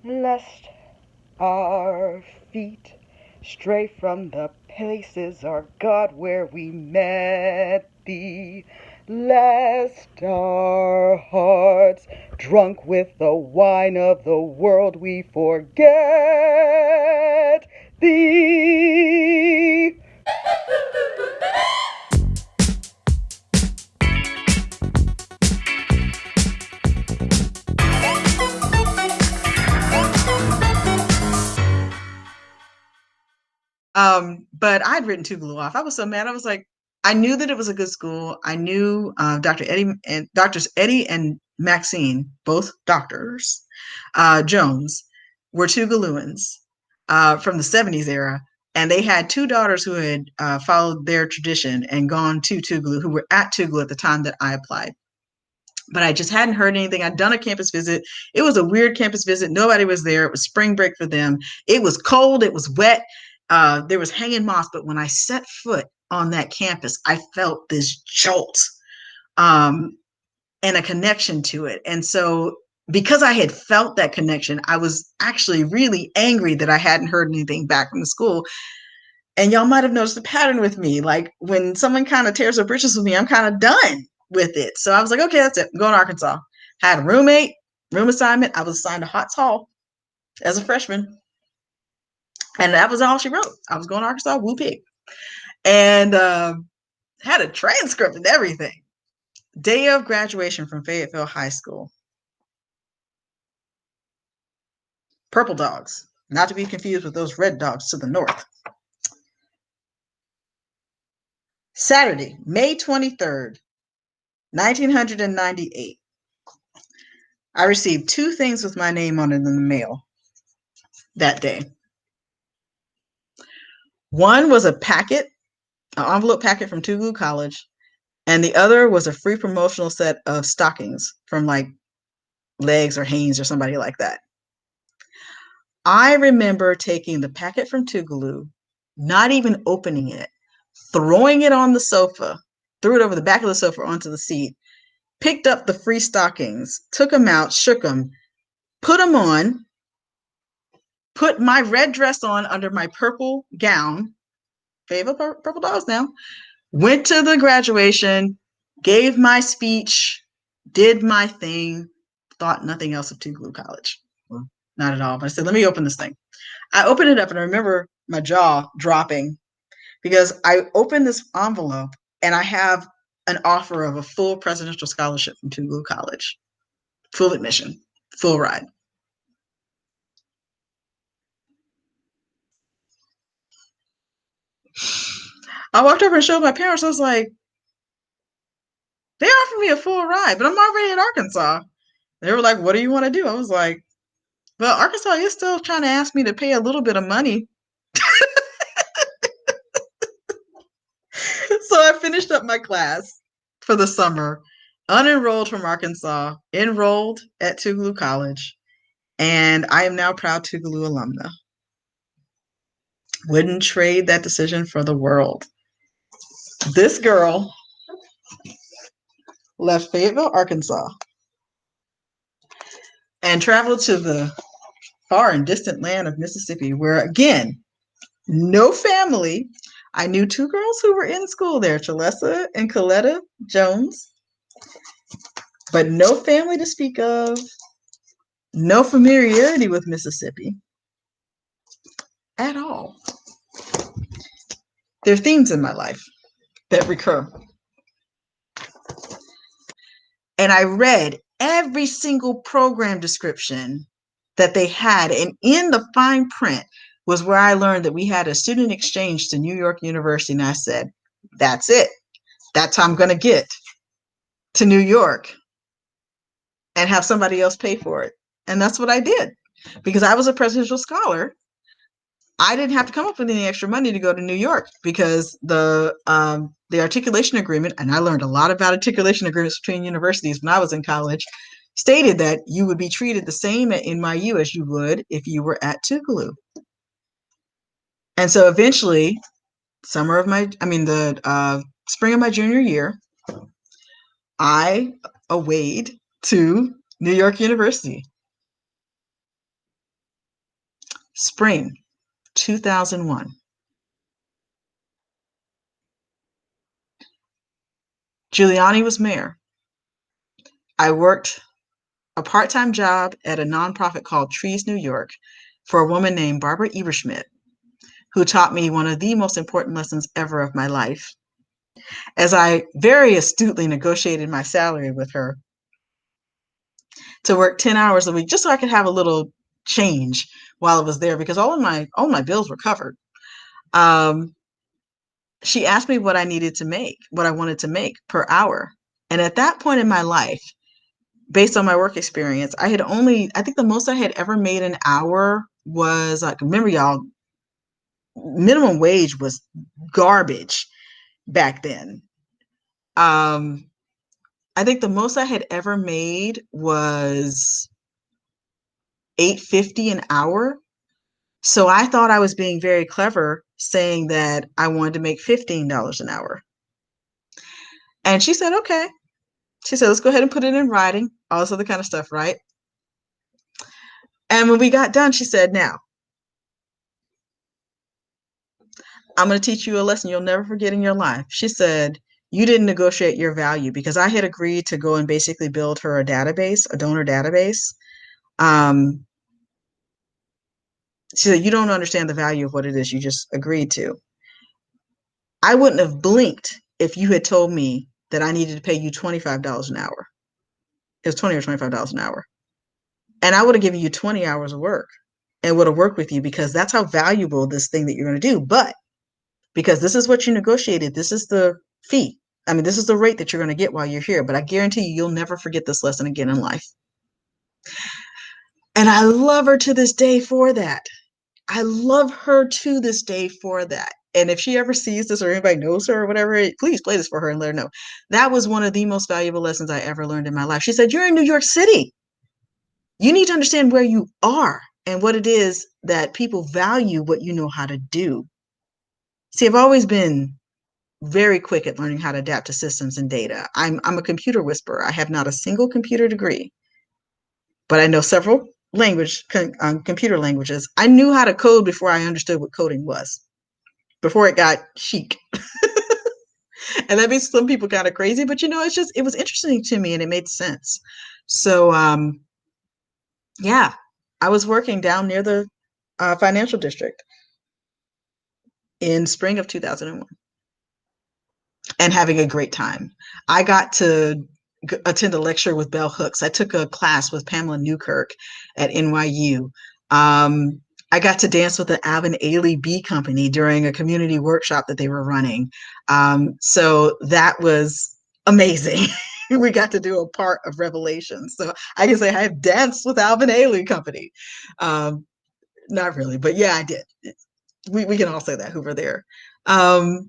lest our feet stray from the places, our God, where we met thee, lest our hearts, drunk with the wine of the world, we forget thee. But I'd written Tougaloo off. I was so mad. I was like, I knew that it was a good school. I knew Doctors Eddie and Maxine, both doctors, Jones, were Tougalooans from the '70s era, and they had two daughters who had followed their tradition and gone to Tougaloo, who were at Tougaloo at the time that I applied. But I just hadn't heard anything. I'd done a campus visit. It was a weird campus visit. Nobody was there. It was spring break for them. It was cold. It was wet. There was hanging moss. But when I set foot on that campus, I felt this jolt um, and a connection to it. And so because I had felt that connection, I was actually really angry that I hadn't heard anything back from the school. And y'all might have noticed a pattern with me. Like when someone kind of tears their britches with me, I'm kind of done with it. So I was like, okay, that's it. I'm going to Arkansas. Had a roommate, room assignment. I was assigned to Hots Hall as a freshman. And that was all she wrote. I was going to Arkansas, woo pig. And had a transcript and everything. Day of graduation from Fayetteville High School. Purple dogs, not to be confused with those red dogs to the north. Saturday, May 23rd, 1998. I received two things with my name on it in the mail that day. One was a packet, an envelope packet from Tougaloo College, and the other was a free promotional set of stockings from like Legs or Hanes or somebody like that. I remember taking the packet from Tougaloo, not even opening it, throwing it on the sofa, threw it over the back of the sofa onto the seat, picked up the free stockings, took them out, shook them, put them on, put my red dress on under my purple gown, favorite purple dogs now, went to the graduation, gave my speech, did my thing, thought nothing else of Tougaloo College. Well, not at all. But I said, let me open this thing. I opened it up and I remember my jaw dropping because I opened this envelope and I have an offer of a full presidential scholarship from Tougaloo College, full admission, full ride. I walked over and showed my parents. I was like, they offered me a full ride, but I'm already in Arkansas. They were like, what do you want to do? I was like, well, Arkansas is still trying to ask me to pay a little bit of money. So I finished up my class for the summer, unenrolled from Arkansas, enrolled at Tougaloo College, and I am now proud Tougaloo alumna. Wouldn't trade that decision for the world. This girl left Fayetteville, Arkansas, and traveled to the far and distant land of Mississippi, where again, no family. I knew two girls who were in school there, Chalessa and Coletta Jones, but no family to speak of, no familiarity with Mississippi at all. There are themes in my life that recur. And I read every single program description that they had. And in the fine print was where I learned that we had a student exchange to New York University. And I said, that's it. That's how I'm going to get to New York and have somebody else pay for it. And that's what I did. Because I was a presidential scholar, I didn't have to come up with any extra money to go to New York because the articulation agreement, and I learned a lot about articulation agreements between universities when I was in college, stated that you would be treated the same at NYU as you would if you were at Tougaloo. And so eventually, the spring of my junior year, I awayed to New York University. Spring 2001. Giuliani was mayor. I worked a part-time job at a nonprofit called Trees New York for a woman named Barbara Eberschmidt, who taught me one of the most important lessons ever of my life. As I very astutely negotiated my salary with her to work 10 hours a week, just so I could have a little change while I was there, because all my bills were covered. She asked me what I needed to make, what I wanted to make per hour. And at that point in my life, based on my work experience, I think the most I had ever made an hour was, like, remember y'all, minimum wage was garbage back then. I think the most I had ever made was $8.50 an hour. So I thought I was being very clever saying that I wanted to make $15 an hour. And she said, okay. She said, let's go ahead and put it in writing, all this other kind of stuff, right? And when we got done, she said, now, I'm going to teach you a lesson you'll never forget in your life. She said, you didn't negotiate your value, because I had agreed to go and basically build her a database, a donor database. She said, you don't understand the value of what it is you just agreed to. I wouldn't have blinked if you had told me that I needed to pay you $25 an hour. It was $20 or $25 an hour. And I would have given you 20 hours of work and would have worked with you, because that's how valuable this thing that you're going to do. But because this is what you negotiated, this is the fee. I mean, this is the rate that you're going to get while you're here. But I guarantee you'll never forget this lesson again in life. And I love her to this day for that. I love her to this day for that. And if she ever sees this or anybody knows her or whatever, please play this for her and let her know. That was one of the most valuable lessons I ever learned in my life. She said, you're in New York City. You need to understand where you are and what it is that people value, what you know how to do. See, I've always been very quick at learning how to adapt to systems and data. I'm a computer whisperer. I have not a single computer degree, but I know several computer languages. I knew how to code before I understood what coding was, before it got chic. And that makes some people kind of crazy, but it was interesting to me and it made sense. So, yeah, I was working down near the financial district in spring of 2001 and having a great time. I got to attend a lecture with Bell Hooks. I took a class with Pamela Newkirk at NYU. I got to dance with the Alvin Ailey Bee Company during a community workshop that they were running. So that was amazing. We got to do a part of Revelation. So I can say I have danced with Alvin Ailey Company. Not really, but yeah, I did. We can all say that who were there. I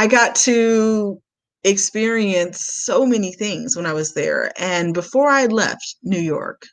got to experience so many things when I was there. And before I left New York,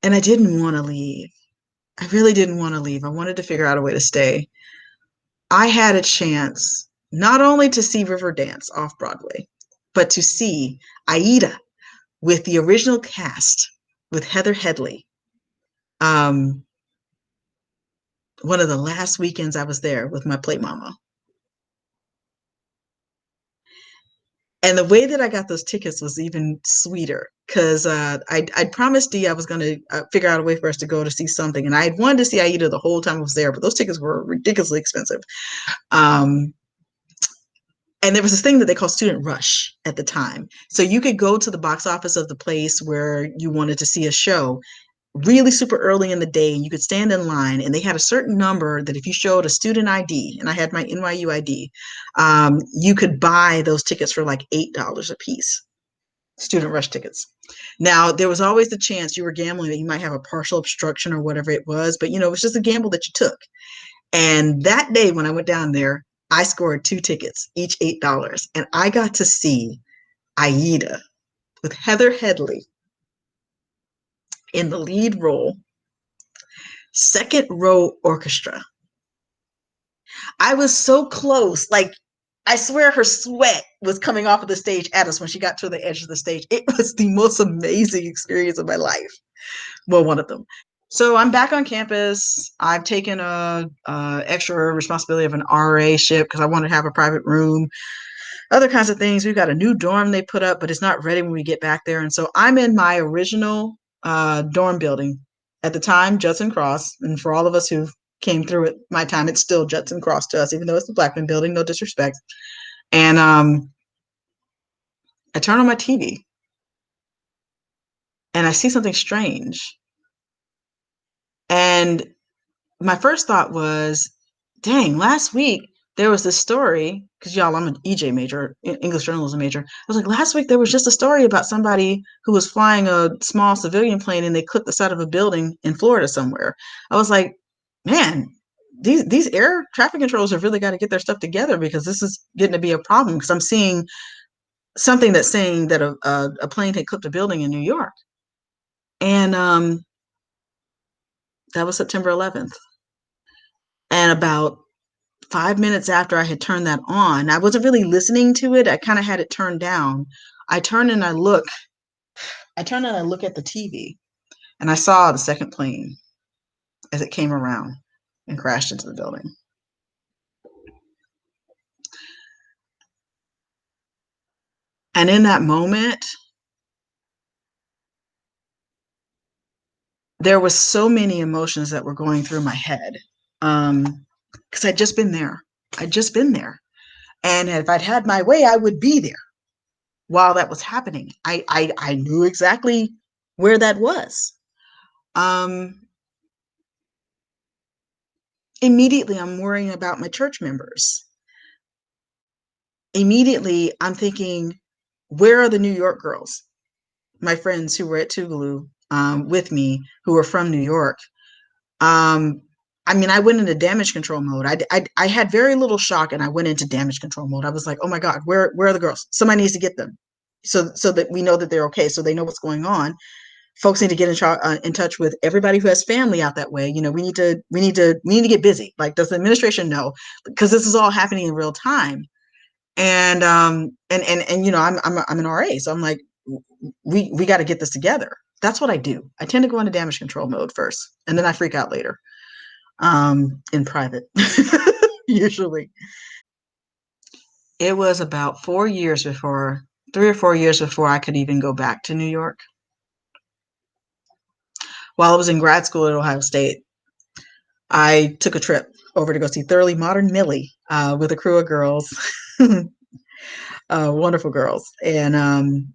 and I didn't want to leave, I really didn't want to leave. I wanted to figure out a way to stay. I had a chance not only to see Riverdance off Broadway, but to see Aida with the original cast with Heather Headley. One of the last weekends I was there with my plate mama. And the way that I got those tickets was even sweeter, because I'd promised Dee I was going to figure out a way for us to go to see something. And I had wanted to see Aida the whole time I was there, but those tickets were ridiculously expensive. And there was this thing that they called Student Rush at the time. So you could go to the box office of the place where you wanted to see a show really super early in the day, and you could stand in line, and they had a certain number that if you showed a student ID, and I had my NYU ID, you could buy those tickets for like $8 a piece, Student Rush tickets. Now, there was always the chance you were gambling that you might have a partial obstruction or whatever it was, but it was just a gamble that you took. And that day when I went down there, I scored 2 tickets, each $8, and I got to see Aida with Heather Headley in the lead role, second row orchestra. I was so close. Like, I swear her sweat was coming off of the stage at us when she got to the edge of the stage. It was the most amazing experience of my life. Well, one of them. So I'm back on campus. I've taken a extra responsibility of an RA ship because I want to have a private room, other kinds of things. We've got a new dorm they put up, but it's not ready when we get back there. And so I'm in my original dorm building. At the time, Judson Cross, and for all of us who came through it, my time, it's still Judson Cross to us, even though it's the Blackman building, no disrespect. And I turn on my TV and I see something strange. And my first thought was, dang, last week there was this story, because y'all, I'm an EJ major, English journalism major. I was like, last week there was just a story about somebody who was flying a small civilian plane and they clipped the side of a building in Florida somewhere. I was like, man, these air traffic controllers have really got to get their stuff together because this is getting to be a problem, because I'm seeing something that's saying that a plane had clipped a building in New York. And that was September 11th. And about 5 minutes after I had turned that on, I wasn't really listening to it. I kind of had it turned down. I turn and I look at the TV, and I saw the second plane as it came around and crashed into the building. And in that moment, there was so many emotions that were going through my head. Because I'd just been there. I'd just been there. And if I'd had my way, I would be there while that was happening. I knew exactly where that was. Immediately, I'm worrying about my church members. Immediately, I'm thinking, where are the New York girls? My friends who were at Tougaloo with me, who were from New York. I mean, I went into damage control mode. I had very little shock, and I went into damage control mode. I was like, oh my God, where are the girls? Somebody needs to get them, so that we know that they're okay, so they know what's going on. Folks need to get in touch with everybody who has family out that way. You know, we need to get busy. Like, does the administration know? Because this is all happening in real time. And you know, I'm an RA, so I'm like, we got to get this together. That's what I do. I tend to go into damage control mode first, and then I freak out later, in private, usually. It was about 3 or 4 years before I could even go back to New York. While I was in grad school at Ohio State, I took a trip over to go see Thoroughly Modern Millie with a crew of girls, wonderful girls. And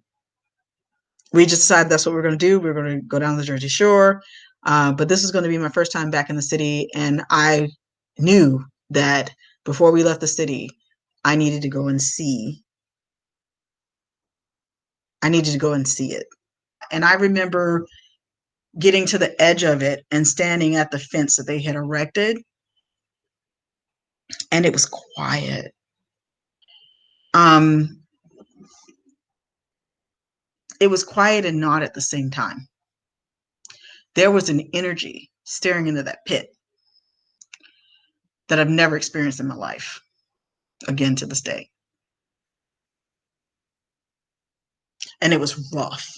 we just decided that's what we were going to do. We were going to go down the Jersey Shore. But this was going to be my first time back in the city. And I knew that before we left the city, I needed to go and see. I needed to go and see it. And I remember getting to the edge of it and standing at the fence that they had erected. And it was quiet. Um, it was quiet and not at the same time. There was an energy staring into that pit that I've never experienced in my life, again to this day. And it was rough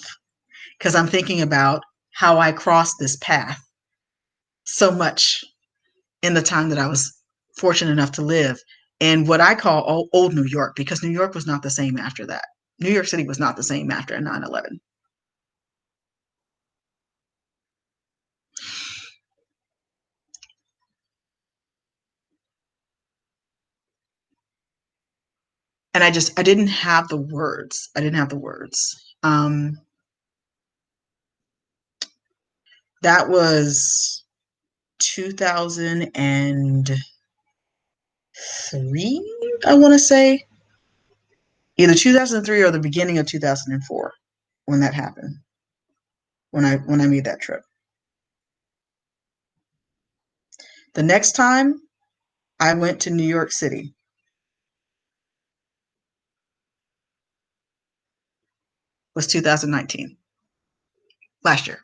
because I'm thinking about how I crossed this path so much in the time that I was fortunate enough to live in what I call old New York, because New York was not the same after that. New York City was not the same after 9/11. And I didn't have the words. I didn't have the words. That was 2003, I want to say. Either 2003 or the beginning of 2004 when that happened, when I made that trip. The next time I went to New York City was 2019, last year.